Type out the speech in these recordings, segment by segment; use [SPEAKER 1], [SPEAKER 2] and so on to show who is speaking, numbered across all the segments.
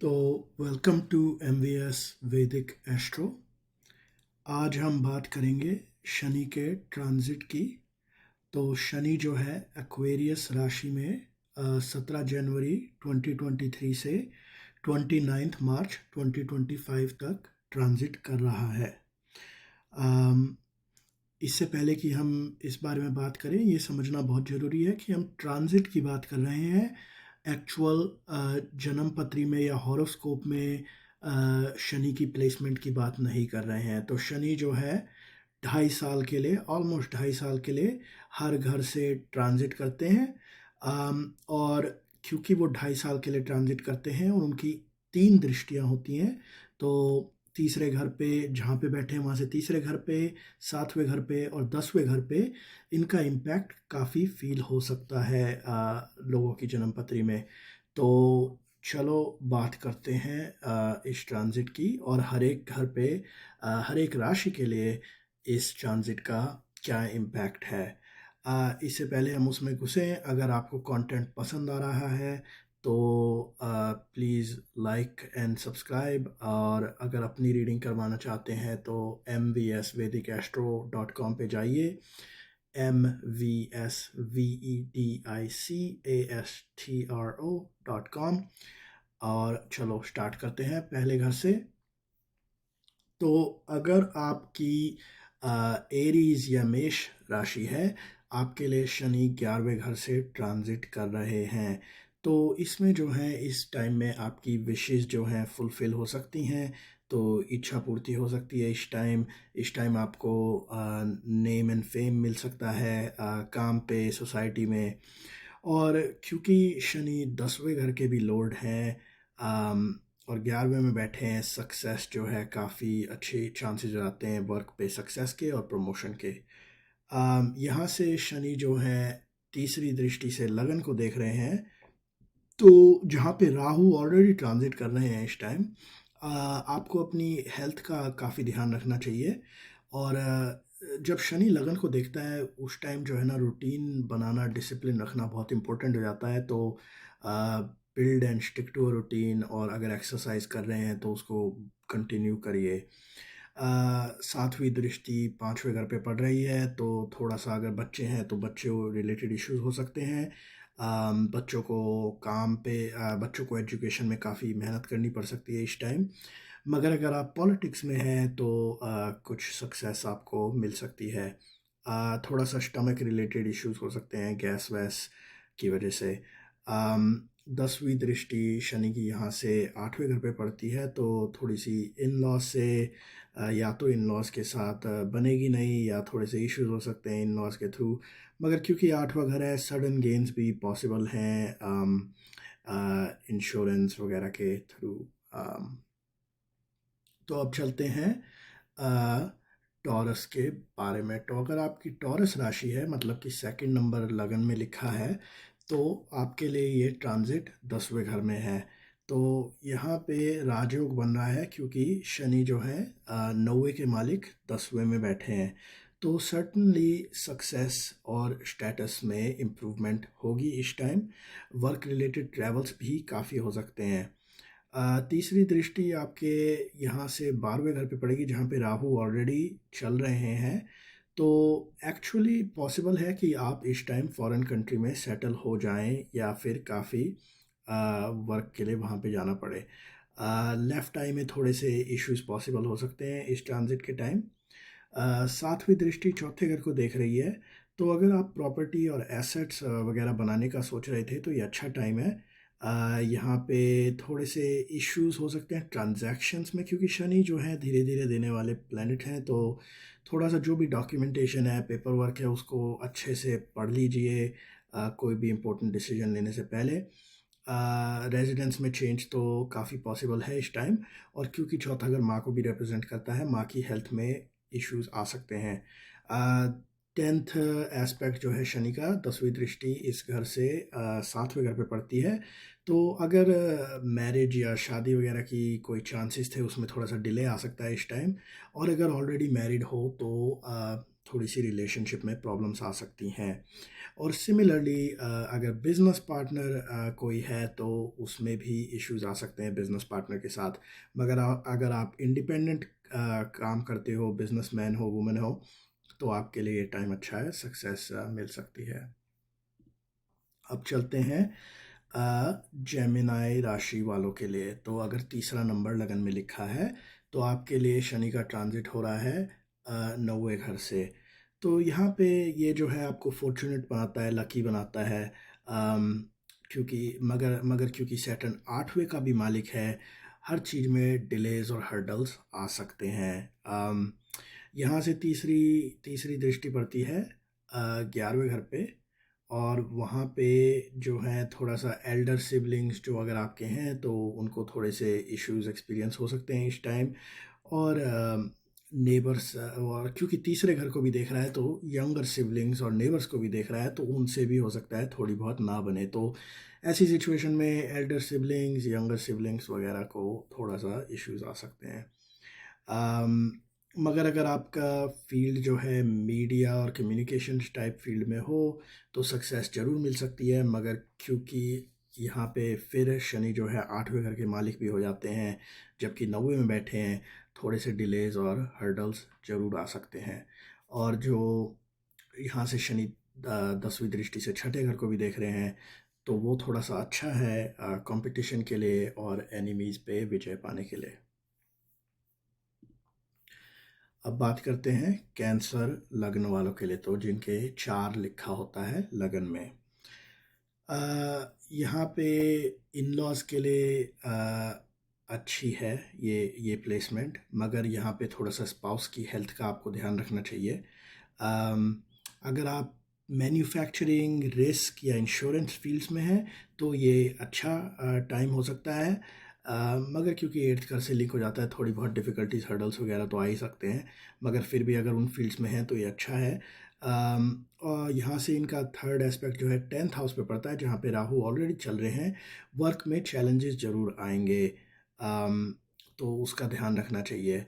[SPEAKER 1] तो welcome to MVS वैदिक astro. आज हम बात करेंगे शनि के ट्रांजिट की। तो शनि जो है एक्वेरियस राशि में 17 जनवरी 2023 से 29 मार्च 2025 तक ट्रांजिट कर रहा है। अम, इससे पहले कि हम इस बारे में बात करें, ये समझना बहुत ज़रूरी है कि हम ट्रांजिट की बात कर रहे हैं। एक्चुअल जन्म पत्री में या हॉरोस्कोप में शनि की प्लेसमेंट की बात नहीं कर रहे हैं। तो शनि जो है 2.5 साल के लिए, ऑलमोस्ट 2.5 साल के लिए हर घर से ट्रांजिट करते हैं। और क्योंकि वो 2.5 साल के लिए ट्रांजिट करते हैं और उनकी 3 दृष्टियां होती हैं, तो तीसरे घर पे जहाँ पे बैठे हैं वहाँ से तीसरे घर पे, 7वें घर पे और 10वें घर पे इनका इम्पैक्ट काफ़ी फील हो सकता है लोगों की जन्म पत्री में। तो चलो बात करते हैं इस ट्रांजिट की और हर एक घर पे हर एक राशि के लिए इस ट्रांजिट का क्या इम्पैक्ट है। इससे पहले हम उसमें घुसें, अगर आपको कंटेंट पसंद आ रहा है तो प्लीज़ लाइक एंड सब्सक्राइब, और अगर अपनी रीडिंग करवाना चाहते हैं तो mvsvedicastro.com पे जाइए, mvsvedicastro.com। और चलो स्टार्ट करते हैं पहले घर से। तो अगर आपकी एरीज या मेष राशि है, आपके लिए शनि 11वें घर से ट्रांजिट कर रहे हैं। तो इसमें जो है इस टाइम में आपकी विशेष जो हैं फुलफिल हो सकती हैं, तो इच्छा पूर्ति हो सकती है। इस टाइम आपको नेम एंड फेम मिल सकता है काम पे, सोसाइटी में। और क्योंकि शनि 10वें घर के भी लॉर्ड हैं और 11वें में बैठे हैं, सक्सेस जो है काफ़ी अच्छे चांसेस आते हैं वर्क पे सक्सेस के और प्रमोशन के। यहाँ से शनि जो है तीसरी दृष्टि से लगन को देख रहे हैं। तो जहाँ पे राहु ऑलरेडी ट्रांजिट कर रहे हैं इस टाइम, आपको अपनी हेल्थ का काफ़ी ध्यान रखना चाहिए। और जब शनि लगन को देखता है उस टाइम जो है ना, रूटीन बनाना, डिसिप्लिन रखना बहुत इंपॉर्टेंट हो जाता है। तो build and stick to a routine, और अगर एक्सरसाइज कर रहे हैं तो उसको कंटिन्यू करिए। 7वीं दृष्टि 5वें घर पे पड़ रही है, तो थोड़ा सा अगर बच्चे हैं तो बच्चों रिलेटेड इश्यूज हो सकते हैं। बच्चों को बच्चों को एजुकेशन में काफ़ी मेहनत करनी पड़ सकती है इस टाइम। मगर अगर आप पॉलिटिक्स में हैं तो कुछ सक्सेस आपको मिल सकती है। थोड़ा सा स्टमक रिलेटेड इश्यूज हो सकते हैं गैस वैस की वजह से। 10वीं दृष्टि शनि की यहाँ से 8वें घर पे पड़ती है, तो थोड़ी सी इन लॉज से या तो इन लॉज के साथ बनेगी नहीं, या थोड़े से इश्यूज हो सकते हैं इन लॉज के थ्रू। मगर क्योंकि 8वां घर है, सडन गेन्स भी पॉसिबल हैं इंश्योरेंस वगैरह के थ्रू। तो अब चलते हैं टॉरस के बारे में। तो अगर आपकी टॉरस राशि है, मतलब कि सेकंड नंबर लगन में लिखा है, तो आपके लिए ये ट्रांजिट 10वें घर में है। तो यहाँ पे राजयोग बन रहा है क्योंकि शनि जो है 9वें के मालिक 10वें में बैठे हैं। तो सर्टनली सक्सेस और स्टेटस में इम्प्रूवमेंट होगी इस टाइम। वर्क रिलेटेड ट्रैवल्स भी काफ़ी हो सकते हैं। तीसरी दृष्टि आपके यहाँ से 12वें घर पे पड़ेगी, जहाँ पे राहु ऑलरेडी चल रहे हैं। तो एक्चुअली पॉसिबल है कि आप इस टाइम फॉरेन कंट्री में सेटल हो जाएं, या फिर काफ़ी वर्क के लिए वहाँ पे जाना पड़े। लेफ्ट आई में थोड़े से इश्यूज पॉसिबल हो सकते हैं इस ट्रांजिट के टाइम। 7वीं दृष्टि चौथे घर को देख रही है, तो अगर आप प्रॉपर्टी और एसेट्स वगैरह बनाने का सोच रहे थे तो ये अच्छा टाइम है। यहाँ पे थोड़े से इश्यूज हो सकते हैं ट्रांजैक्शंस में, क्योंकि शनि जो है धीरे धीरे देने वाले प्लैनेट हैं। तो थोड़ा सा जो भी डॉक्यूमेंटेशन है, पेपर वर्क है, उसको अच्छे से पढ़ लीजिए कोई भी इम्पोर्टेंट डिसीजन लेने से पहले। रेजिडेंस में चेंज तो काफ़ी पॉसिबल है इस टाइम, और क्योंकि चौथा घर माँ को भी रिप्रेजेंट करता है, माँ की हेल्थ में इश्यूज आ सकते हैं। 10th एस्पेक्ट जो है शनि का, 10वीं दृष्टि इस घर से 7वें घर पे पड़ती है। तो अगर मैरिज या शादी वगैरह की कोई चांसेस थे, उसमें थोड़ा सा डिले आ सकता है इस टाइम। और अगर ऑलरेडी मैरिड हो तो थोड़ी सी रिलेशनशिप में प्रॉब्लम्स आ सकती हैं। और सिमिलरली अगर बिजनेस पार्टनर कोई है तो उसमें भी इश्यूज आ सकते हैं बिजनेस पार्टनर के साथ। मगर अगर आप इंडिपेंडेंट काम करते हो, बिजनेसमैन हो, वुमेन हो, तो आपके लिए ये टाइम अच्छा है, सक्सेस मिल सकती है। अब चलते हैं जेमिनाई राशि वालों के लिए। तो अगर तीसरा नंबर लगन में लिखा है तो आपके लिए शनि का ट्रांजिट हो रहा है 9वें घर से। तो यहाँ पे ये जो है आपको फॉर्चुनेट बनाता है, लकी बनाता है। क्योंकि मगर मगर क्योंकि सैटर्न 8वें का भी मालिक है, हर चीज़ में डिलेज और हर्डल्स आ सकते हैं। यहाँ से तीसरी तीसरी दृष्टि पड़ती है 11वें घर पे, और वहाँ पे जो है थोड़ा सा एल्डर सिबलिंग्स जो अगर आपके हैं तो उनको थोड़े से इश्यूज एक्सपीरियंस हो सकते हैं इस टाइम। और नेबर्स, और क्योंकि तीसरे घर को भी देख रहा है तो यंगर सिबलिंग्स और नेबर्स को भी देख रहा है, तो उनसे भी हो सकता है थोड़ी बहुत ना बने। तो ऐसी सिचुएशन में एल्डर सिबलिंग्स, यंगर सिबलिंग्स वगैरह को थोड़ा सा इश्यूज आ सकते हैं। मगर अगर आपका फील्ड जो है मीडिया और कम्युनिकेशंस टाइप फील्ड में हो तो सक्सेस ज़रूर मिल सकती है। मगर क्योंकि यहाँ पे फिर शनि जो है 8वें घर के मालिक भी हो जाते हैं, जबकि 9वें में बैठे हैं, थोड़े से डिलेज और हर्डल्स ज़रूर आ सकते हैं। और जो यहाँ से शनि 10वीं दृष्टि से छठे घर को भी देख रहे हैं, तो वो थोड़ा सा अच्छा है कंपटीशन के लिए और एनिमीज़ पे विजय पाने के लिए। अब बात करते हैं कैंसर लग्न वालों के लिए, तो जिनके 4 लिखा होता है लगन में। यहाँ पे इन लॉज के लिए अच्छी है ये प्लेसमेंट, मगर यहाँ पे थोड़ा सा स्पाउस की हेल्थ का आपको ध्यान रखना चाहिए। अगर आप मैन्युफैक्चरिंग, रिस्क या इंश्योरेंस फील्ड्स में हैं तो ये अच्छा टाइम हो सकता है। मगर क्योंकि 8th घर से लिंक हो जाता है, थोड़ी बहुत डिफ़िकल्टीज, हर्डल्स वगैरह तो आ ही सकते हैं। मगर फिर भी अगर उन फील्ड्स में हैं तो ये अच्छा है। और यहाँ से इनका थर्ड एस्पेक्ट जो है 10th हाउस पे पड़ता है, जहाँ पे राहु ऑलरेडी चल रहे हैं। वर्क में चैलेंजेस ज़रूर आएंगे, तो उसका ध्यान रखना चाहिए।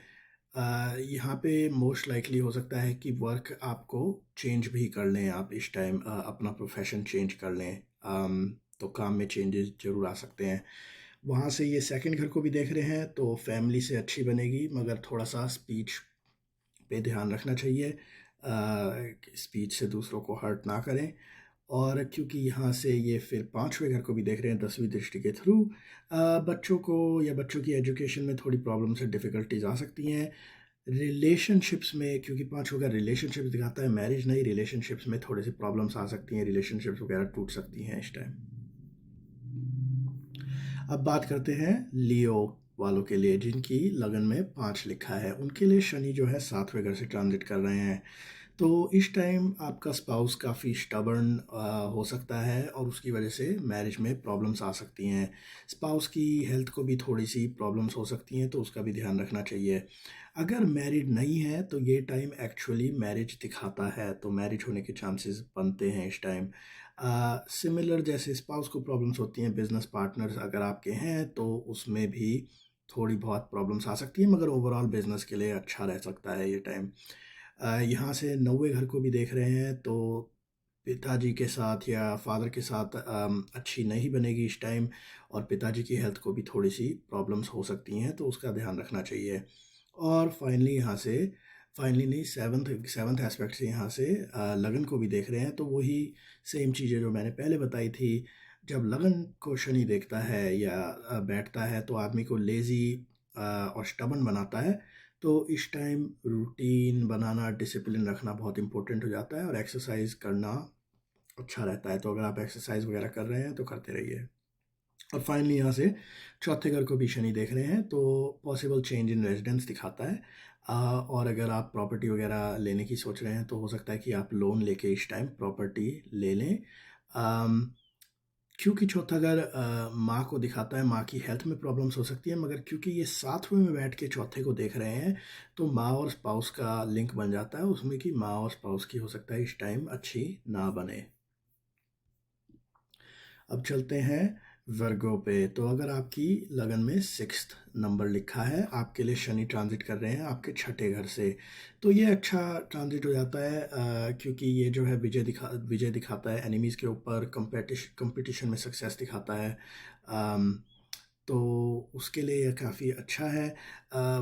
[SPEAKER 1] यहाँ पे मोस्ट लाइकली हो सकता है कि वर्क आपको चेंज भी कर लें, आप इस टाइम अपना प्रोफेशन चेंज कर लें। तो काम में चेंजेस ज़रूर आ सकते हैं। वहाँ से ये सेकंड घर को भी देख रहे हैं, तो फैमिली से अच्छी बनेगी, मगर थोड़ा सा स्पीच पे ध्यान रखना चाहिए, स्पीच से दूसरों को हर्ट ना करें। और क्योंकि यहाँ से ये फिर 5वें घर को भी देख रहे हैं 10वीं दृष्टि के थ्रू, बच्चों को या बच्चों की एजुकेशन में थोड़ी प्रॉब्लम्स और डिफ़िकल्टीज आ सकती हैं। रिलेशनशिप्स में, क्योंकि 5 का रिलेशनशिप्स दिखाता है, मैरिज नहीं, रिलेशनशिप्स में थोड़े से प्रॉब्लम्स आ सकती हैं, रिलेशनशिप्स वगैरह टूट सकती हैं इस टाइम। अब बात करते हैं लियो वालों के लिए, जिनकी लगन में 5 लिखा है। उनके लिए शनि जो है 7वें घर से ट्रांजिट कर रहे हैं। तो इस टाइम आपका स्पाउस काफ़ी स्टबर्न हो सकता है, और उसकी वजह से मैरिज में प्रॉब्लम्स आ सकती हैं। स्पाउस की हेल्थ को भी थोड़ी सी प्रॉब्लम्स हो सकती हैं, तो उसका भी ध्यान रखना चाहिए। अगर मैरिड नहीं है तो ये टाइम एक्चुअली मैरिज दिखाता है, तो मैरिज होने के चांसेस बनते हैं इस टाइम। सिमिलर जैसे स्पाउस को प्रॉब्लम्स होती हैं, बिजनेस पार्टनर्स अगर आपके हैं तो उसमें भी थोड़ी बहुत प्रॉब्लम्स आ सकती हैं, मगर ओवरऑल बिजनेस के लिए अच्छा रह सकता है ये टाइम। यहाँ से 9वें घर को भी देख रहे हैं, तो पिताजी के साथ या फादर के साथ अच्छी नहीं बनेगी इस टाइम, और पिताजी की हेल्थ को भी थोड़ी सी प्रॉब्लम्स हो सकती हैं, तो उसका ध्यान रखना चाहिए। और फाइनली यहाँ से, फाइनली नहीं, सेवन्थ एस्पेक्ट से यहाँ से लगन को भी देख रहे हैं, तो वही सेम चीज़ें जो मैंने पहले बताई थी। जब लगन को शनि देखता है या बैठता है तो आदमी को लेज़ी और स्टबन बनाता है। तो इस टाइम रूटीन बनाना, डिसिप्लिन रखना बहुत इंपॉर्टेंट हो जाता है, और एक्सरसाइज करना अच्छा रहता है। तो अगर आप एक्सरसाइज वगैरह कर रहे हैं तो करते रहिए। और फाइनली यहाँ से चौथे घर को भी शनि देख रहे हैं, तो पॉसिबल चेंज इन रेजिडेंस दिखाता है। और अगर आप प्रॉपर्टी वगैरह लेने की सोच रहे हैं तो हो सकता है कि आप लोन लेके इस टाइम प्रॉपर्टी ले लें। क्योंकि चौथा घर माँ को दिखाता है, माँ की हेल्थ में प्रॉब्लम्स हो सकती है, मगर क्योंकि ये 7वें में बैठ के चौथे को देख रहे हैं, तो माँ और स्पाउस का लिंक बन जाता है उसमें, कि माँ और स्पाउस की हो सकता है इस टाइम अच्छी ना बने। अब चलते हैं वर्गों पे। तो अगर आपकी लगन में 6th नंबर लिखा है, आपके लिए शनि ट्रांजिट कर रहे हैं आपके छठे घर से, तो ये अच्छा ट्रांजिट हो जाता है, क्योंकि ये जो है विजय दिखाता है एनिमीज़ के ऊपर, कंपटीशन में सक्सेस दिखाता है। अम, तो उसके लिए यह काफ़ी अच्छा है।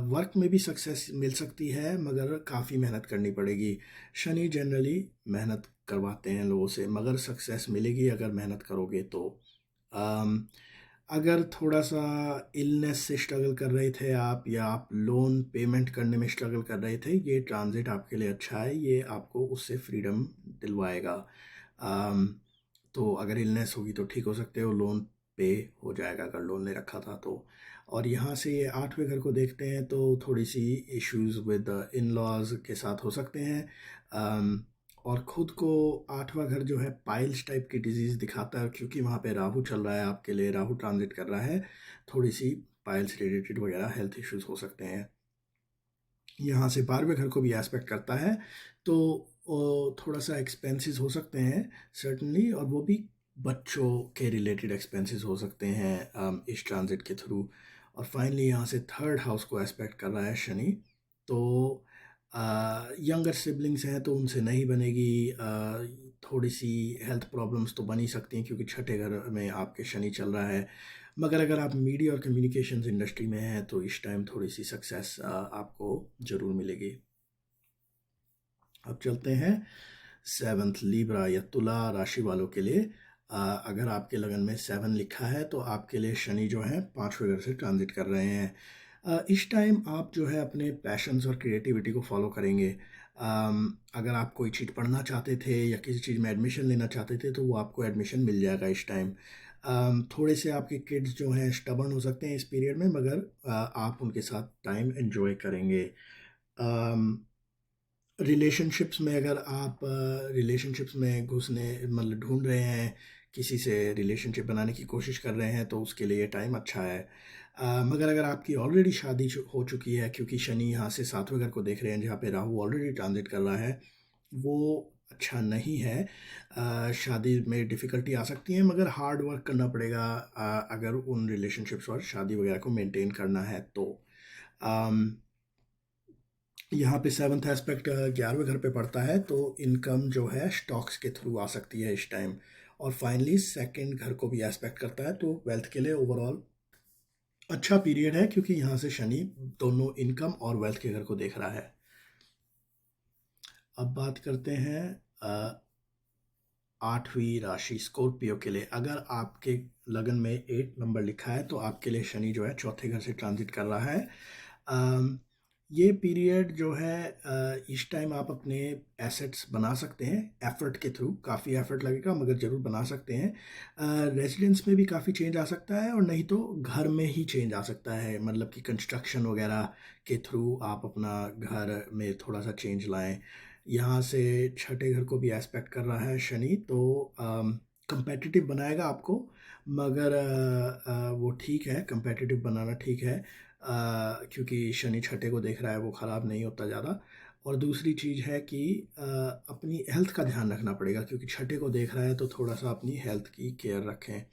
[SPEAKER 1] वर्क में भी सक्सेस मिल सकती है मगर काफ़ी मेहनत करनी पड़ेगी। शनि जनरली मेहनत करवाते हैं लोगों से, मगर सक्सेस मिलेगी अगर मेहनत करोगे तो। अम, अगर थोड़ा-सा इलनेस से स्ट्रगल कर रहे थे आप, या आप लोन पेमेंट करने में स्ट्रगल कर रहे थे, ये ट्रांज़िट आपके लिए अच्छा है, ये आपको उससे फ्रीडम दिलवाएगा। अम, तो अगर इलनेस होगी तो ठीक हो सकते हो, लोन पे हो जाएगा अगर लोन ले रखा था तो। और यहाँ से ये 8वें घर को देखते हैं तो थोड़ी-सी इश्यूज़ विद इन-लॉज़ के साथ हो सकते हैं। अम, और खुद को 8वां घर जो है पाइल्स टाइप की डिजीज़ दिखाता है, क्योंकि वहाँ पे राहु चल रहा है आपके लिए, राहु ट्रांजिट कर रहा है, थोड़ी-सी पाइल्स रिलेटेड वगैरह हेल्थ इश्यूज़ हो सकते हैं। यहाँ से 12वें घर को भी एस्पेक्ट करता है, तो थोड़ा-सा एक्सपेंसेस हो सकते हैं सर्टेनली, और वो भी बच्चों के रिलेटेड एक्सपेंसेस हो सकते हैं इस ट्रांजिट के थ्रू। और फाइनली यहाँ से 3rd हाउस को एस्पेक्ट कर रहा है शनि, तो यंगर सिबलिंग्स हैं तो उनसे नहीं बनेगी, थोड़ी-सी हेल्थ प्रॉब्लम्स तो बन ही सकती हैं क्योंकि छठे घर में आपके शनि चल रहा है। मगर अगर आप मीडिया और कम्युनिकेशंस इंडस्ट्री में हैं तो इस टाइम थोड़ी-सी सक्सेस आपको ज़रूर मिलेगी। अब चलते हैं 7th लीब्रा या तुला राशि वालों के लिए। अगर आपके लगन में 7 लिखा है तो आपके लिए शनि जो है 5वें घर से ट्रांजिट कर रहे हैं। इस टाइम आप जो है अपने पैशंस और क्रिएटिविटी को फॉलो करेंगे। अगर आप कोई चीज़ पढ़ना चाहते थे या किसी चीज़ में एडमिशन लेना चाहते थे तो वो आपको एडमिशन मिल जाएगा इस टाइम। थोड़े से आपके किड्स जो हैं स्टबर्न हो सकते हैं इस पीरियड में, मगर आप उनके साथ टाइम एंजॉय करेंगे। रिलेशनशिप्स में अगर आप रिलेशनशिप्स में घुसने मतलब ढूंढ रहे हैं, किसी से रिलेशनशिप बनाने की कोशिश कर रहे हैं तो उसके लिए ये टाइम अच्छा है। मगर अगर आपकी ऑलरेडी शादी हो चुकी है, क्योंकि शनि यहाँ से 7वें घर को देख रहे हैं जहाँ पे राहु ऑलरेडी ट्रांजिट कर रहा है, वो अच्छा नहीं है। शादी में डिफ़िकल्टी आ सकती है, मगर हार्ड वर्क करना पड़ेगा अगर उन रिलेशनशिप्स और शादी वगैरह को मेंटेन करना है तो। अम, यहाँ पे 7th एस्पेक्ट 11वें घर पे पड़ता है, तो इनकम जो है स्टॉक्स के थ्रू आ सकती है इस टाइम। और फाइनली 2nd घर को भी एस्पेक्ट करता है, तो वेल्थ के लिए ओवरऑल अच्छा पीरियड है, क्योंकि यहाँ से शनि दोनों इनकम और वेल्थ के घर को देख रहा है। अब बात करते हैं 8वीं राशि स्कॉर्पियो के लिए। अगर आपके लगन में 8 नंबर लिखा है तो आपके लिए शनि जो है चौथे घर से ट्रांजिट कर रहा है। अम, ये पीरियड जो है इस टाइम आप अपने एसेट्स बना सकते हैं एफर्ट के थ्रू, काफ़ी एफर्ट लगेगा मगर ज़रूर बना सकते हैं। रेजिडेंस में भी काफ़ी चेंज आ सकता है, और नहीं तो घर में ही चेंज आ सकता है, मतलब कि कंस्ट्रक्शन वगैरह के थ्रू आप अपना घर में थोड़ा सा चेंज लाएं। यहाँ से छठे घर को भी एस्पेक्ट कर रहा है शनि, तो कंपेटिटिव बनाएगा आपको, मगर वो ठीक है, कंपेटिटिव बनाना ठीक है, क्योंकि शनि छठे को देख रहा है, वो ख़राब नहीं होता ज़्यादा। और दूसरी चीज़ है कि अपनी हेल्थ का ध्यान रखना पड़ेगा, क्योंकि छठे को देख रहा है तो थोड़ा सा अपनी हेल्थ की केयर रखें।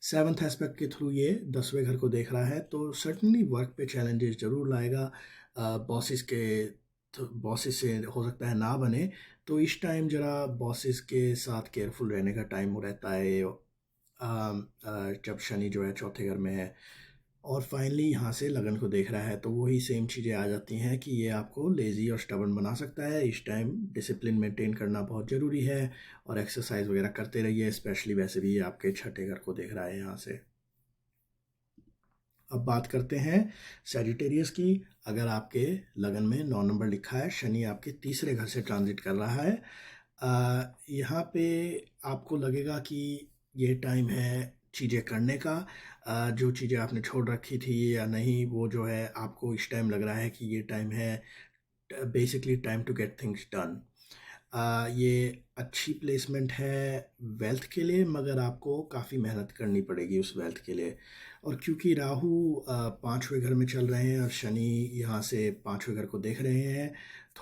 [SPEAKER 1] 7th एस्पेक्ट के थ्रू ये 10वें घर को देख रहा है, तो सर्टनली वर्क पे चैलेंजेस ज़रूर लाएगा। बॉसेस से हो सकता है ना बने, तो इस टाइम ज़रा बॉसेस के साथ केयरफुल रहने का टाइम हो रहता है ये, जब शनि जो है चौथे घर में है। और फाइनली यहाँ से लगन को देख रहा है, तो वही सेम चीज़ें आ जाती हैं कि ये आपको लेज़ी और स्टबर्न बना सकता है। इस टाइम डिसिप्लिन मेंटेन करना बहुत ज़रूरी है, और एक्सरसाइज वगैरह करते रहिए, स्पेशली वैसे भी ये आपके छठे घर को देख रहा है यहाँ से। अब बात करते हैं सैजिटेरियस की। अगर आपके लगन में 9 नंबर लिखा है, शनि आपके तीसरे घर से ट्रांजिट कर रहा है। यहाँ पे आपको लगेगा कि ये टाइम है चीज़ें करने का। जो चीज़ें आपने छोड़ रखी थी या नहीं, वो जो है आपको इस टाइम लग रहा है कि ये टाइम है basically time to get things done. ये अच्छी प्लेसमेंट है वेल्थ के लिए, मगर आपको काफ़ी मेहनत करनी पड़ेगी उस वेल्थ के लिए। और क्योंकि राहु 5वें घर में चल रहे हैं और शनि यहाँ से 5वें घर को देख रहे हैं,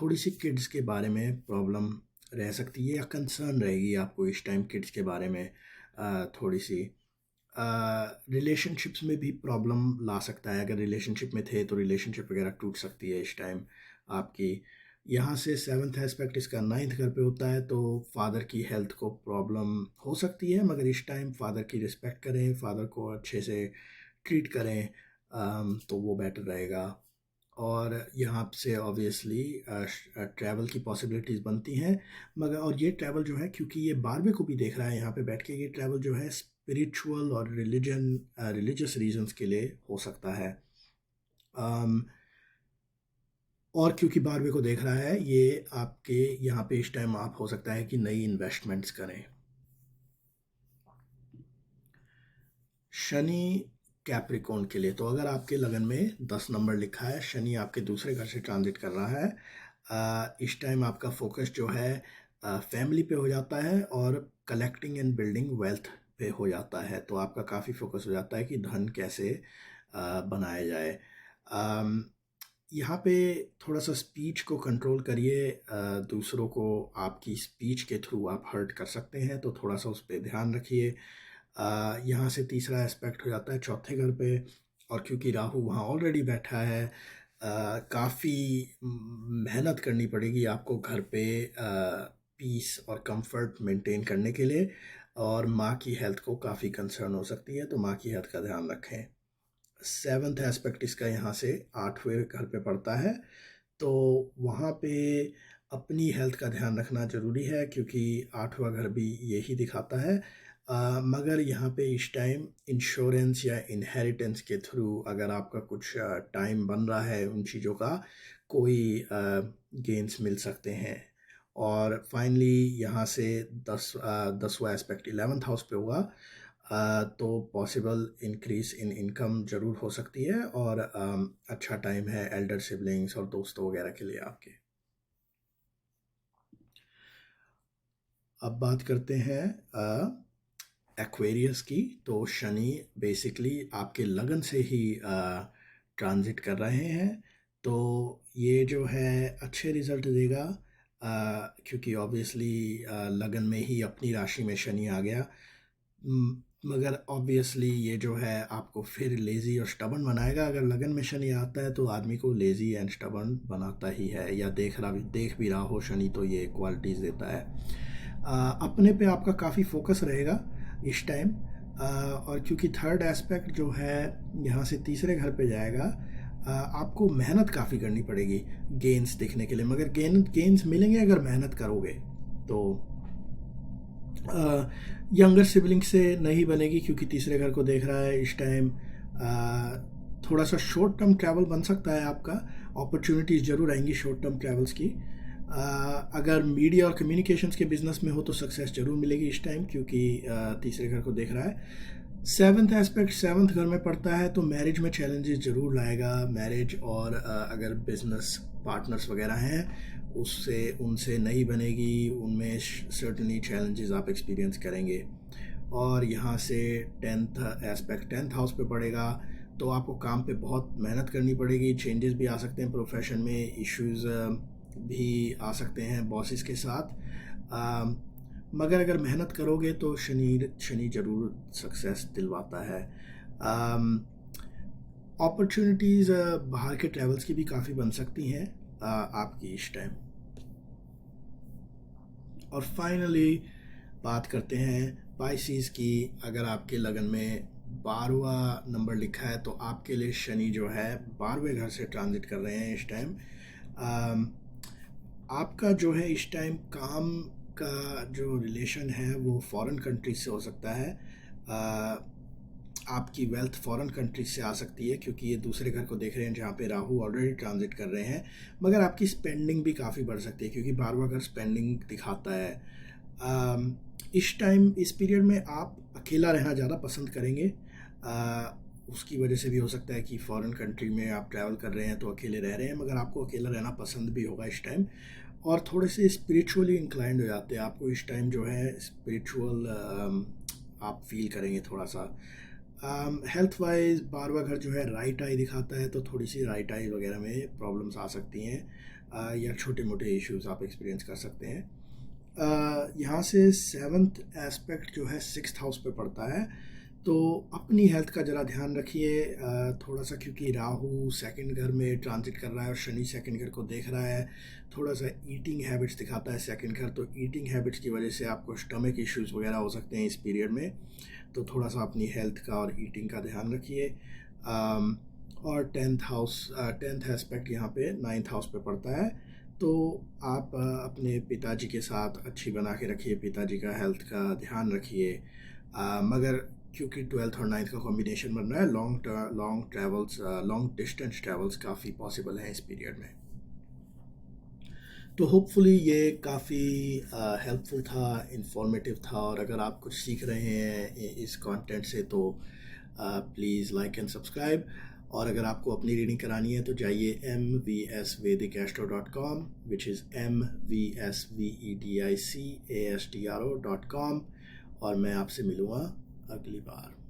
[SPEAKER 1] थोड़ी सी किड्स के बारे में प्रॉब्लम रह सकती है, या कंसर्न रहेगी आपको इस टाइम किड्स के बारे में थोड़ी सी। रिलेशनशिप्स में भी प्रॉब्लम ला सकता है। अगर रिलेशनशिप में थे तो रिलेशनशिप वगैरह टूट सकती है इस टाइम आपकी। यहाँ से सेवन्थ एस्पेक्ट इसका नाइन्थ घर पे होता है, तो फादर की हेल्थ को प्रॉब्लम हो सकती है, मगर इस टाइम फादर की रिस्पेक्ट करें, फादर को अच्छे से ट्रीट करें, तो वो बेटर रहेगा। और यहाँ से ऑब्वियसली ट्रैवल की पॉसिबिलिटीज़ बनती हैं, मगर और ये ट्रैवल जो है, क्योंकि ये 12वें को भी देख रहा है यहाँ पे बैठ के, ये ट्रैवल जो है स्पिरिचुअल और रिलीजियस रीजंस के लिए हो सकता है। और क्योंकि 12वें को देख रहा है, ये आपके यहाँ पे इस टाइम आप हो सकता है कि नई इन्वेस्टमेंट्स करें। शनि कैप्रिकॉर्न के लिए, तो अगर आपके लगन में 10 नंबर लिखा है, शनि आपके दूसरे घर से ट्रांजिट कर रहा है, इस टाइम आपका फोकस जो है फैमिली पे हो जाता है और कलेक्टिंग एंड बिल्डिंग वेल्थ पे हो जाता है। तो आपका काफ़ी फोकस हो जाता है कि धन कैसे बनाया जाए। यहाँ पे थोड़ा सा स्पीच को कंट्रोल करिए, दूसरों को आपकी स्पीच के थ्रू आप हर्ट कर सकते हैं, तो थोड़ा सा उस पर ध्यान रखिए। यहाँ से तीसरा एस्पेक्ट हो जाता है चौथे घर पे, और क्योंकि राहु वहाँ ऑलरेडी बैठा है, काफ़ी मेहनत करनी पड़ेगी आपको घर पे पीस और कंफर्ट मेंटेन करने के लिए, और माँ की हेल्थ को काफ़ी कंसर्न हो सकती है, तो माँ की हेल्थ का ध्यान रखें। सेवन्थ एस्पेक्ट इसका यहाँ से 8वें घर पे पड़ता है, तो वहाँ पे अपनी हेल्थ का ध्यान रखना ज़रूरी है, क्योंकि 8वां घर भी यही दिखाता है। मगर यहाँ पे इस टाइम इंश्योरेंस या इनहेरिटेंस के थ्रू अगर आपका कुछ टाइम बन रहा है, उन चीज़ों का कोई गेंस मिल सकते हैं। और फाइनली यहाँ से 10वां एस्पेक्ट 11th हाउस पे हुआ, तो पॉसिबल इंक्रीज इन इनकम ज़रूर हो सकती है, और अच्छा टाइम है एल्डर सिबलिंग्स और दोस्तों वगैरह के लिए आपके। अब बात करते हैं एक्वेरियस की। तो शनि बेसिकली आपके लगन से ही ट्रांजिट कर रहे हैं, तो ये जो है अच्छे रिजल्ट देगा, क्योंकि ऑब्वियसली लगन में ही अपनी राशि में शनि आ गया। मगर ऑब्वियसली ये जो है आपको फिर लेज़ी और स्टबन बनाएगा। अगर लगन में शनि आता है तो आदमी को लेज़ी एंड स्टबन बनाता ही है, या देख भी रहा हो शनि तो ये क्वालिटीज़ देता है। अपने पे आपका काफ़ी फोकस रहेगा इस टाइम, और क्योंकि थर्ड एस्पेक्ट जो है यहाँ से तीसरे घर पे जाएगा, आपको मेहनत काफ़ी करनी पड़ेगी गेंस देखने के लिए, मगर गेंस मिलेंगे अगर मेहनत करोगे तो। यंगर सिबलिंग से नहीं बनेगी, क्योंकि तीसरे घर को देख रहा है इस टाइम। थोड़ा सा शॉर्ट टर्म ट्रैवल बन सकता है आपका, अपॉर्चुनिटीज़ ज़रूर आएंगी शॉर्ट टर्म ट्रैवल्स की। अगर मीडिया और कम्युनिकेशंस के बिजनेस में हो तो सक्सेस ज़रूर मिलेगी इस टाइम, क्योंकि तीसरे घर को देख रहा है। सेवन्थ एस्पेक्ट सेवन्थ घर में पड़ता है, तो मैरिज में चैलेंजेस ज़रूर लाएगा। मैरिज और अगर बिजनेस पार्टनर्स वगैरह हैं उनसे नहीं बनेगी, उनमें सर्टनली चैलेंजेस आप एक्सपीरियंस करेंगे। और यहाँ से 10th एस्पेक्ट 10th हाउस पे पड़ेगा, तो आपको काम पे बहुत मेहनत करनी पड़ेगी। चेंजेस भी आ सकते हैं प्रोफेशन में, इश्यूज भी आ सकते हैं बॉसेस के साथ, मगर अगर मेहनत करोगे तो शनि ज़रूर सक्सेस दिलवाता है। अपॉर्चुनिटीज़ बाहर के ट्रैवल्स की भी काफ़ी बन सकती हैं आपकी इस टाइम। और फाइनली बात करते हैं पाइसिस की। अगर आपके लगन में 12वां नंबर लिखा है, तो आपके लिए शनि जो है 12वें घर से ट्रांजिट कर रहे हैं इस टाइम। आपका जो है इस टाइम काम का जो रिलेशन है वो फॉरेन कंट्रीज से हो सकता है। आपकी वेल्थ फॉरेन कंट्रीज से आ सकती है, क्योंकि ये दूसरे घर को देख रहे हैं जहाँ पे राहु ऑलरेडी ट्रांजिट कर रहे हैं। मगर आपकी स्पेंडिंग भी काफ़ी बढ़ सकती है, क्योंकि 12वां घर स्पेंडिंग दिखाता है। इस टाइम इस पीरियड में आप अकेला रहना ज़्यादा पसंद करेंगे। उसकी वजह से भी हो सकता है कि फॉरेन कंट्री में आप ट्रैवल कर रहे हैं तो अकेले रह रहे हैं, मगर आपको अकेला रहना पसंद भी होगा इस टाइम। और थोड़े से स्पिरिचुअली इंक्लाइंड हो जाते हैं, आपको इस टाइम जो है स्पिरिचुअल आप फील करेंगे थोड़ा सा। हेल्थ वाइज 12वां घर जो है राइट आई दिखाता है, तो थोड़ी सी राइट आई वगैरह में प्रॉब्लम्स आ सकती हैं, या छोटे मोटे इश्यूज आप एक्सपीरियंस कर सकते हैं। यहाँ से 7th एस्पेक्ट जो है 6th हाउस पे पड़ता है, तो अपनी हेल्थ का ज़रा ध्यान रखिए, थोड़ा सा, क्योंकि राहु सेकंड घर में ट्रांजिट कर रहा है और शनि सेकंड घर को देख रहा है। थोड़ा सा ईटिंग हैबिट्स दिखाता है सेकंड घर, तो ईटिंग हैबिट्स की वजह से आपको स्टमक इश्यूज़ वगैरह हो सकते हैं इस पीरियड में। तो थोड़ा सा अपनी हेल्थ का और ईटिंग का ध्यान रखिए। और टेंथ एस्पेक्ट यहाँ पे नाइन्थ हाउस पे पड़ता है। तो आप अपने पिताजी के साथ अच्छी बना के रखिए, पिताजी का हेल्थ का ध्यान रखिए। मगर क्योंकि ट्वेल्थ और नाइन्थ का कॉम्बिनेशन बन रहा है, लॉन्ग डिस्टेंस ट्रैवल्स काफ़ी पॉसिबल हैं इस पीरियड में। तो होपफुली ये काफ़ी हेल्पफुल था, इंफॉर्मेटिव था, और अगर आप कुछ सीख रहे हैं इस कंटेंट से तो प्लीज़ लाइक एंड सब्सक्राइब। और अगर आपको अपनी रीडिंग करानी है तो जाइए mvsvedicastro.com, विच इज़ mvsvedicastro.com, और मैं आपसे मिलूँगा अगली बार।